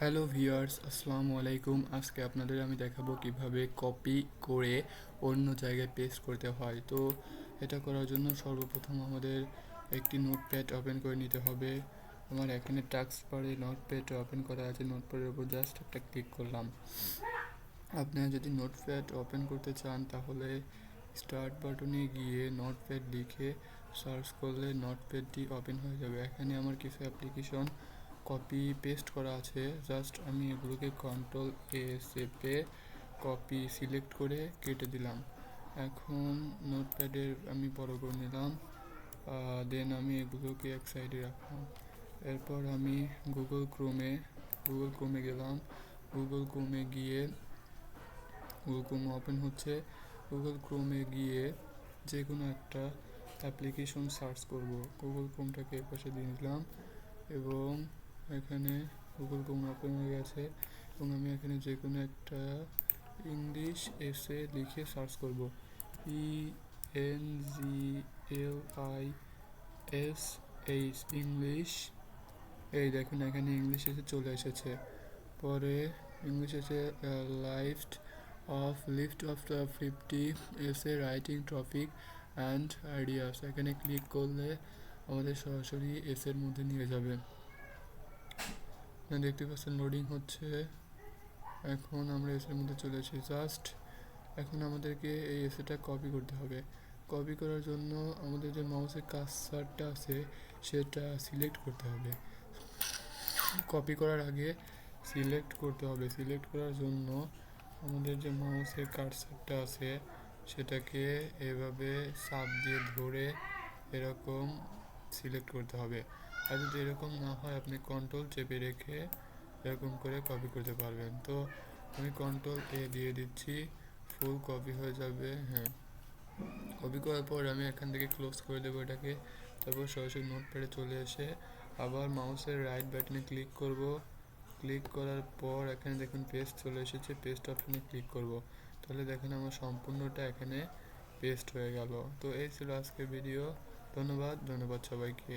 Hello viewers, আসসালামু আলাইকুম। আজকে আপনাদের আমি দেখাবো কিভাবে কপি করে অন্য জায়গায় পেস্ট করতে হয়। তো এটা করার জন্য সর্বপ্রথম আমাদের একটি নোটপ্যাড ওপেন করে নিতে হবে। আমার এখানে টাস্ক বারে নোটপ্যাড ওপেন করা আছে, নোটপ্যাডের উপর জাস্ট একটা ক্লিক করলাম। আপনারা যদি নোটপ্যাড ওপেন করতে চান তাহলে স্টার্ট বাটনে গিয়ে নোটপ্যাড লিখে সার্চ করলে নোটপ্যাডটি ওপেন হয়ে যাবে। এখানে আমার কিছু অ্যাপ্লিকেশন কপি পেস্ট করা আছে, জাস্ট আমি এগুলোকে কন্ট্রোল এ চেপে কপি সিলেক্ট করে কেটে দিলাম। এখন নোটপ্যাডের আমি বড় করে নিলাম, দেন আমি এগুলোকে এক সাইডে রাখলাম। এরপর আমি গুগল ক্রোমে গেলাম। গুগল ক্রোম ওপেন হচ্ছে। গুগল ক্রোমে গিয়ে যে কোনো একটা অ্যাপ্লিকেশন সার্চ করব। গুগল ক্রোমটাকে এপাশে দিয়ে দিলাম এবং এখানে গুগল ক্রোম ওপেন হয়ে গেছে এবং আমি এখানে যে কোনো একটা ইংলিশ এসে লিখে সার্চ করব। ENGLISH English. এই দেখুন এখানে ইংলিশ এসে চলে এসেছে। পরে ইংলিশ এসে list of the 50 essay writing topic and ideas, এখানে ক্লিক করলে আমাদের সরাসরি এসের মধ্যে নিয়ে যাবে। দেখতে পাচ্ছেন লোডিং হচ্ছে। এখন আমরা এসের মধ্যে চলে এসেছি। জাস্ট এখন আমাদেরকে এই এসেটা কপি করতে হবে। কপি করার জন্য আমাদের যে মাউসের কার্সারটা আছে সেটা সিলেক্ট করতে হবে। কপি করার আগে সিলেক্ট করতে হবে। সিলেক্ট করার জন্য আমাদের যে মাউসের কার্সারটা আছে সেটাকে এভাবে চাপ দিয়ে ধরে এরকম সিলেক্ট করতে হবে। আর যদি এরকম না হয় আপনি কন্ট্রোল চেপে রেখে এরকম করে কপি করতে পারবেন। তো আমি কন্ট্রোল এ দিয়ে দিচ্ছি, ফুল কপি হয়ে যাবে। হ্যাঁ, কপি করার পর আমি এখান থেকে ক্লোজ করে দেবো এটাকে। তারপর সরাসরি নোটপ্যাডে চলে এসে আবার মাউসের রাইট বাটনে ক্লিক করব। ক্লিক করার পর এখানে দেখুন পেস্ট চলে এসেছে, পেস্ট অপশনে ক্লিক করব। তাহলে দেখেন আমার সম্পূর্ণটা এখানে পেস্ট হয়ে গেল। তো এই ছিল আজকের ভিডিও। ধন্যবাদ সবাইকে।